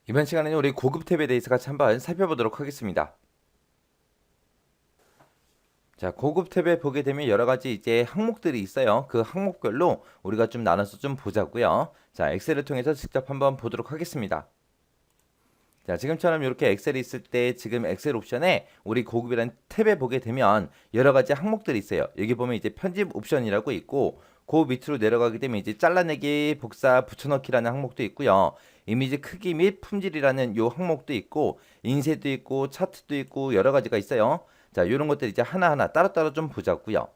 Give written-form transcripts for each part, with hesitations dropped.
이번 시간에는 우리 고급 탭에 대해서 같이 한번 살펴보도록 하겠습니다. 자, 고급 탭에 보게 되면 여러 가지 이제 항목들이 있어요. 그 항목별로 우리가 좀 나눠서 좀 보자고요. 자, 엑셀을 통해서 직접 한번 보도록 하겠습니다. 자, 지금처럼 이렇게 엑셀이 있을 때 지금 엑셀 옵션에 우리 고급이라는 탭에 보게 되면 여러 가지 항목들이 있어요. 여기 보면 이제 편집 옵션이라고 있고 그 밑으로 내려가게 되면 이제 잘라내기, 복사, 붙여넣기라는 항목도 있고요. 이미지 크기 및 품질이라는 요 항목도 있고 인쇄도 있고 차트도 있고 여러 가지가 있어요. 자, 이런 것들 이제 하나하나 따로따로 좀 보자고요.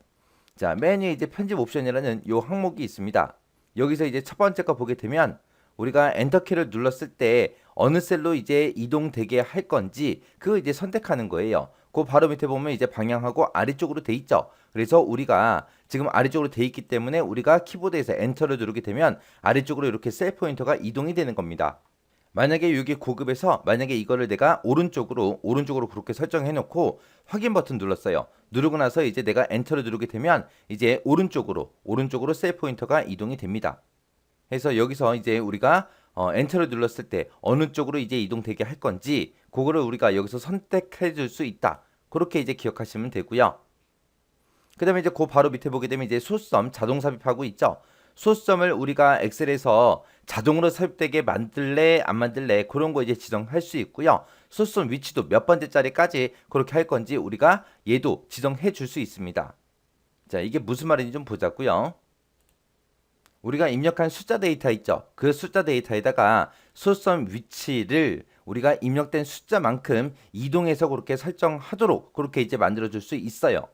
자, 맨 위에 이제 편집 옵션이라는 요 항목이 있습니다. 여기서 이제 첫 번째 거 보게 되면 우리가 엔터키를 눌렀을 때 어느 셀로 이제 이동되게 할 건지 그거 이제 선택하는 거예요. 그 바로 밑에 보면 이제 방향하고 아래쪽으로 돼 있죠. 그래서 우리가 지금 아래쪽으로 돼 있기 때문에 우리가 키보드에서 엔터를 누르게 되면 아래쪽으로 이렇게 셀 포인터가 이동이 되는 겁니다. 만약에 여기 고급에서 만약에 이거를 내가 오른쪽으로 그렇게 설정해 놓고 확인 버튼 눌렀어요. 누르고 나서 이제 내가 엔터를 누르게 되면 이제 오른쪽으로 셀 포인터가 이동이 됩니다. 해서 여기서 이제 우리가 엔터를 눌렀을 때 어느 쪽으로 이제 이동되게 할 건지 그거를 우리가 여기서 선택해 줄 수 있다. 그렇게 이제 기억하시면 되고요. 그 다음에 이제 그 바로 밑에 보게 되면 이제 소수점 자동 삽입하고 있죠. 소수점을 우리가 엑셀에서 자동으로 삽입되게 만들래 안 만들래 그런 거 이제 지정할 수 있고요. 소수점 위치도 몇 번째 자리까지 그렇게 할 건지 우리가 얘도 지정해 줄 수 있습니다. 자, 이게 무슨 말인지 좀 보자고요. 우리가 입력한 숫자 데이터 있죠. 그 숫자 데이터에다가 소수점 위치를 우리가 입력된 숫자만큼 이동해서 그렇게 설정하도록 그렇게 이제 만들어 줄 수 있어요.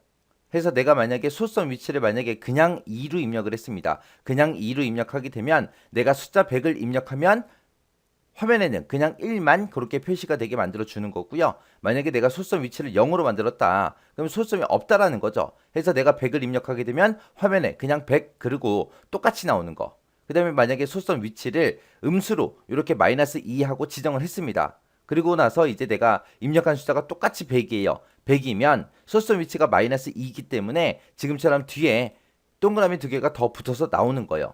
해서 내가 만약에 소수점 위치를 만약에 그냥 2로 입력을 했습니다. 그냥 2로 입력하게 되면 내가 숫자 100을 입력하면 화면에는 그냥 1만 그렇게 표시가 되게 만들어 주는 거고요. 만약에 내가 소수점 위치를 0으로 만들었다. 그럼 소수점이 없다라는 거죠. 해서 내가 100을 입력하게 되면 화면에 그냥 100 그리고 똑같이 나오는 거. 그 다음에 만약에 소수점 위치를 음수로 이렇게 마이너스 2하고 지정을 했습니다. 그리고 나서 이제 내가 입력한 숫자가 똑같이 100이에요. 100이면 소수점 위치가 마이너스 2이기 때문에 지금처럼 뒤에 동그라미 두 개가 더 붙어서 나오는 거예요.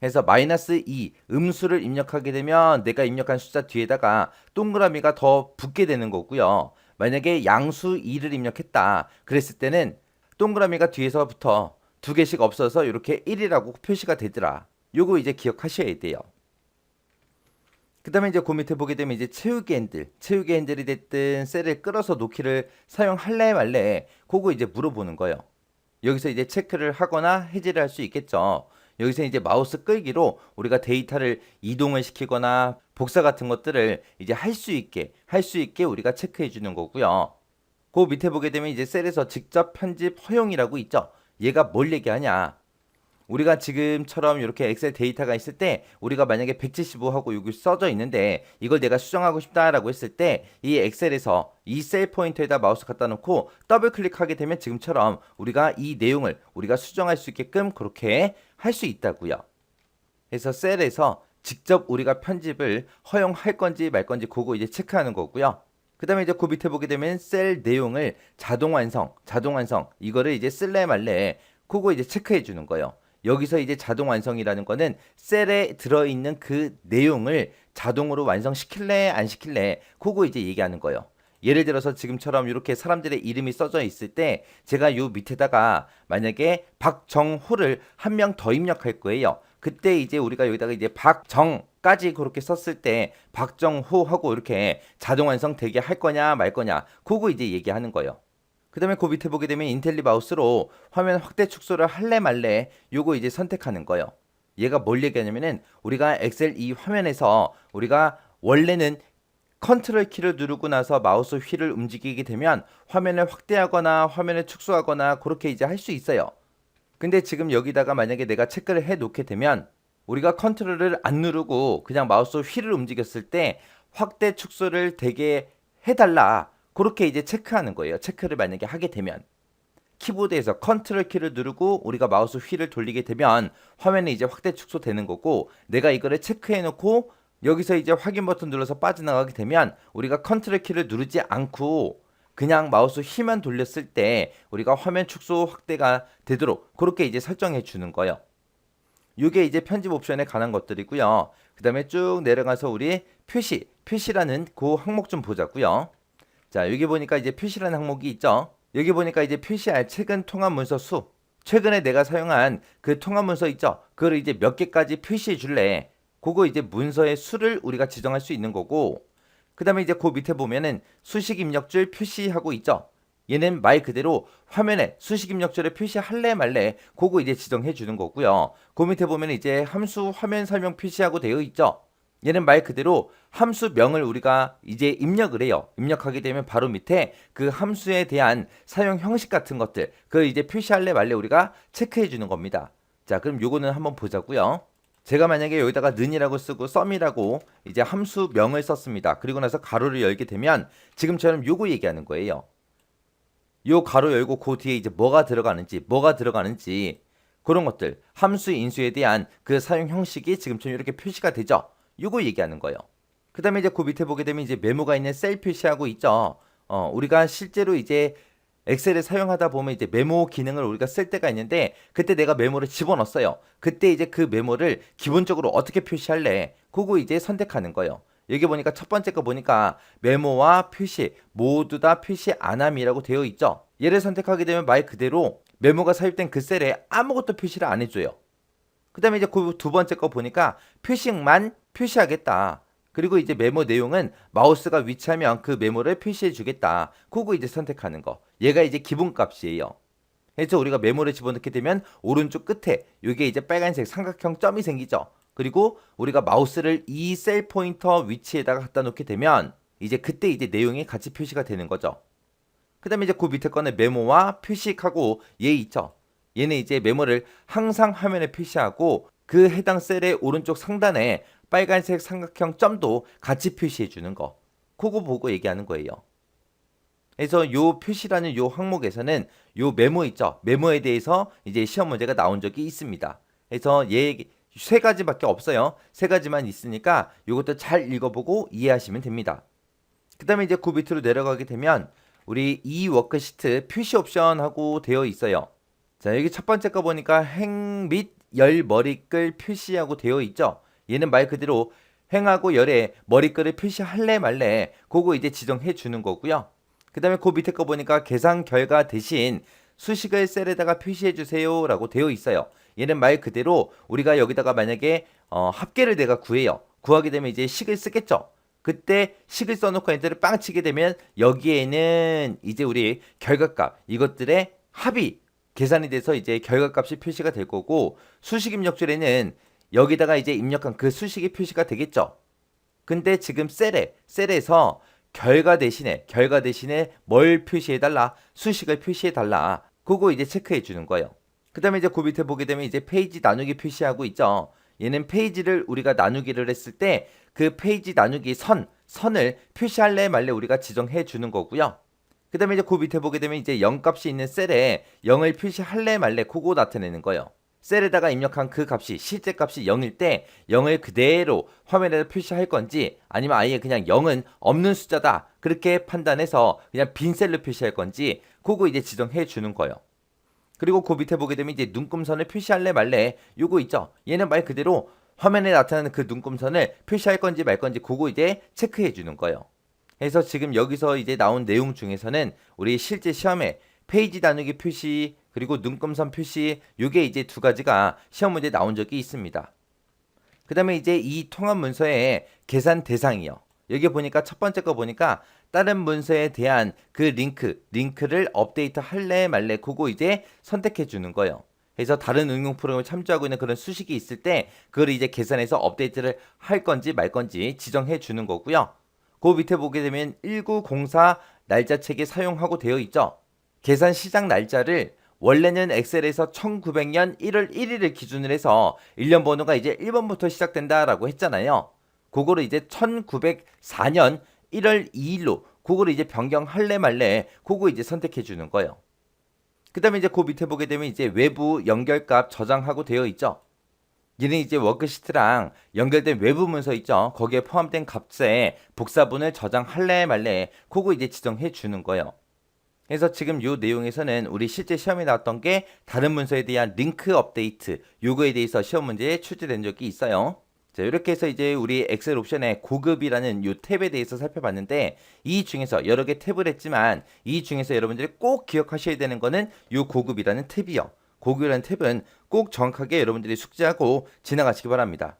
해서 마이너스 2 음수를 입력하게 되면 내가 입력한 숫자 뒤에다가 동그라미가 더 붙게 되는 거고요. 만약에 양수 2를 입력했다. 그랬을 때는 동그라미가 뒤에서부터 두 개씩 없어서 이렇게 1이라고 표시가 되더라. 요거 이제 기억하셔야 돼요. 그 다음에 이제 그 밑에 보게 되면 이제 채우기 핸들이 됐든 셀을 끌어서 놓기를 사용할래 말래 그거 이제 물어보는 거예요. 여기서 이제 체크를 하거나 해제를 할 수 있겠죠. 여기서 이제 마우스 끌기로 우리가 데이터를 이동을 시키거나 복사 같은 것들을 이제 할 수 있게 우리가 체크해 주는 거고요. 그 밑에 보게 되면 이제 셀에서 직접 편집 허용이라고 있죠. 얘가 뭘 얘기하냐? 우리가 지금처럼 이렇게 엑셀 데이터가 있을 때 우리가 만약에 175하고 여기 써져 있는데 이걸 내가 수정하고 싶다라고 했을 때 이 엑셀에서 이 셀 포인터에다 마우스 갖다 놓고 더블 클릭하게 되면 지금처럼 우리가 이 내용을 우리가 수정할 수 있게끔 그렇게 할 수 있다고요. 그래서 셀에서 직접 우리가 편집을 허용할 건지 말 건지 그거 이제 체크하는 거고요. 그 다음에 이제 그 밑에 보게 되면 셀 내용을 자동 완성 이거를 이제 쓸래 말래 그거 이제 체크해 주는 거예요. 여기서 이제 자동 완성이라는 거는 셀에 들어있는 그 내용을 자동으로 완성시킬래 안 시킬래 그거 이제 얘기하는 거예요. 예를 들어서 지금처럼 이렇게 사람들의 이름이 써져 있을 때 제가 요 밑에다가 만약에 박정호를 한 명 더 입력할 거예요. 그때 이제 우리가 여기다가 이제 박정까지 그렇게 썼을 때 박정호하고 이렇게 자동 완성 되게 할 거냐 말 거냐 그거 이제 얘기하는 거예요. 그 다음에 그 밑에 보게 되면 인텔리 마우스로 화면 확대 축소를 할래 말래 요거 이제 선택하는 거예요. 얘가 뭘 얘기하냐면은 우리가 엑셀 이 화면에서 우리가 원래는 컨트롤 키를 누르고 나서 마우스 휠을 움직이게 되면 화면을 확대하거나 화면을 축소하거나 그렇게 이제 할 수 있어요. 근데 지금 여기다가 만약에 내가 체크를 해 놓게 되면 우리가 컨트롤을 안 누르고 그냥 마우스 휠을 움직였을 때 확대 축소를 되게 해달라. 그렇게 이제 체크하는 거예요. 체크를 만약에 하게 되면 키보드에서 컨트롤 키를 누르고 우리가 마우스 휠을 돌리게 되면 화면이 이제 확대 축소 되는 거고 내가 이거를 체크해 놓고 여기서 이제 확인 버튼 눌러서 빠져나가게 되면 우리가 컨트롤 키를 누르지 않고 그냥 마우스 휠만 돌렸을 때 우리가 화면 축소 확대가 되도록 그렇게 이제 설정해 주는 거예요. 이게 이제 편집 옵션에 관한 것들이고요. 그 다음에 쭉 내려가서 우리 표시라는 그 항목 좀 보자고요. 자, 여기 보니까 이제 표시라는 항목이 있죠. 여기 보니까 이제 표시할 최근 통합 문서 수. 최근에 내가 사용한 그 통합 문서 있죠. 그걸 이제 몇 개까지 표시해 줄래. 그거 이제 문서의 수를 우리가 지정할 수 있는 거고. 그 다음에 이제 그 밑에 보면은 수식 입력줄 표시하고 있죠. 얘는 말 그대로 화면에 수식 입력줄을 표시할래 말래 그거 이제 지정해 주는 거고요. 그 밑에 보면 이제 함수 화면 설명 표시하고 되어 있죠. 얘는 말 그대로 함수명을 우리가 이제 입력을 해요. 입력하게 되면 바로 밑에 그 함수에 대한 사용 형식 같은 것들 그걸 이제 표시할래 말래 우리가 체크해 주는 겁니다. 자, 그럼 요거는 한번 보자고요. 제가 만약에 여기다가 는이라고 쓰고 썸이라고 이제 함수명을 썼습니다. 그리고 나서 가로를 열게 되면 지금처럼 요거 얘기하는 거예요. 요 가로 열고 그 뒤에 이제 뭐가 들어가는지 그런 것들 함수 인수에 대한 그 사용 형식이 지금처럼 이렇게 표시가 되죠. 요거 얘기하는 거예요. 그 다음에 이제 그 밑에 보게 되면 이제 메모가 있는 셀 표시하고 있죠. 우리가 실제로 이제 엑셀을 사용하다 보면 이제 메모 기능을 우리가 쓸 때가 있는데 그때 내가 메모를 집어넣었어요. 그때 이제 그 메모를 기본적으로 어떻게 표시할래? 그거 이제 선택하는 거예요. 여기 보니까 첫 번째 거 보니까 메모와 표시 모두 다 표시 안함이라고 되어 있죠. 얘를 선택하게 되면 말 그대로 메모가 삽입된 그 셀에 아무것도 표시를 안 해줘요. 그 다음에 이제 그 두 번째 거 보니까 표식만 표시하겠다. 그리고 이제 메모 내용은 마우스가 위치하면 그 메모를 표시해 주겠다. 그거 이제 선택하는 거. 얘가 이제 기본값이에요. 그래서 우리가 메모를 집어넣게 되면 오른쪽 끝에 이게 이제 빨간색 삼각형 점이 생기죠. 그리고 우리가 마우스를 이 셀 포인터 위치에다가 갖다 놓게 되면 이제 그때 이제 내용이 같이 표시가 되는 거죠. 그 다음에 이제 그 밑에 거는 메모와 표식하고 얘 있죠. 얘는 이제 메모를 항상 화면에 표시하고 그 해당 셀의 오른쪽 상단에 빨간색 삼각형 점도 같이 표시해 주는 거. 그거 보고 얘기하는 거예요. 그래서 요 표시라는 요 항목에서는 요 메모 있죠. 메모에 대해서 이제 시험 문제가 나온 적이 있습니다. 그래서 얘 세 가지밖에 없어요. 세 가지만 있으니까 요것도 잘 읽어보고 이해하시면 됩니다. 그 다음에 이제 그 밑으로 내려가게 되면 우리 이 워크시트 표시 옵션하고 되어 있어요. 자, 여기 첫 번째 거 보니까 행 및 열 머리글 표시하고 되어 있죠. 얘는 말 그대로 행하고 열에 머리글을 표시할래 말래 그거 이제 지정해 주는 거고요. 그 다음에 그 밑에 거 보니까 계산 결과 대신 수식을 셀에다가 표시해 주세요 라고 되어 있어요. 얘는 말 그대로 우리가 여기다가 만약에 합계를 내가 구해요. 구하게 되면 이제 식을 쓰겠죠. 그때 식을 써놓고 엔터를 빵 치게 되면 여기에는 이제 우리 결과값 이것들의 합이 계산이 돼서 이제 결과값이 표시가 될 거고 수식 입력줄에는 여기다가 이제 입력한 그 수식이 표시가 되겠죠. 근데 지금 셀에서 결과 대신에 뭘 표시해달라? 수식을 표시해달라. 그거 이제 체크해 주는 거예요. 그 다음에 이제 그 밑에 보게 되면 이제 페이지 나누기 표시하고 있죠. 얘는 페이지를 우리가 나누기를 했을 때 그 페이지 나누기 선을 표시할래 말래 우리가 지정해 주는 거고요. 그 다음에 이제 그 밑에 보게 되면 이제 0값이 있는 셀에 0을 표시할래 말래 그거 나타내는 거예요. 셀에다가 입력한 그 값이 실제 값이 0일 때 0을 그대로 화면에다 표시할 건지 아니면 아예 그냥 0은 없는 숫자다 그렇게 판단해서 그냥 빈 셀로 표시할 건지 그거 이제 지정해 주는 거예요. 그리고 그 밑에 보게 되면 이제 눈금선을 표시할래 말래 요거 있죠. 얘는 말 그대로 화면에 나타나는 그 눈금선을 표시할 건지 말 건지 그거 이제 체크해 주는 거예요. 그래서 지금 여기서 이제 나온 내용 중에서는 우리 실제 시험에 페이지 나누기 표시 그리고 눈금선 표시 요게 이제 두 가지가 시험 문제에 나온 적이 있습니다. 그 다음에 이제 이 통합 문서의 계산 대상이요. 여기 보니까 첫 번째 거 보니까 다른 문서에 대한 그 링크를 업데이트 할래 말래 그거 이제 선택해 주는 거예요. 그래서 다른 응용 프로그램을 참조하고 있는 그런 수식이 있을 때 그걸 이제 계산해서 업데이트를 할 건지 말 건지 지정해 주는 거고요. 그 밑에 보게 되면 1904 날짜책에 사용하고 되어 있죠. 계산 시작 날짜를 원래는 엑셀에서 1900년 1월 1일을 기준으로 해서 1년 번호가 이제 1번부터 시작된다라고 했잖아요. 그거를 이제 1904년 1월 2일로 그거를 이제 변경할래 말래 그거 이제 선택해 주는 거예요. 그 다음에 이제 그 밑에 보게 되면 이제 외부 연결값 저장하고 되어 있죠. 얘는 이제 워크시트랑 연결된 외부 문서 있죠. 거기에 포함된 값의 복사본을 저장할래 말래 그거 이제 지정해 주는 거예요. 그래서 지금 이 내용에서는 우리 실제 시험에 나왔던 게 다른 문서에 대한 링크 업데이트 요거에 대해서 시험 문제에 출제된 적이 있어요. 자, 이렇게 해서 이제 우리 엑셀 옵션의 고급이라는 이 탭에 대해서 살펴봤는데 이 중에서 여러 개 탭을 했지만 이 중에서 여러분들이 꼭 기억하셔야 되는 거는 이 고급이라는 탭이요. 고급이라는 탭은 꼭 정확하게 여러분들이 숙지하고 지나가시기 바랍니다.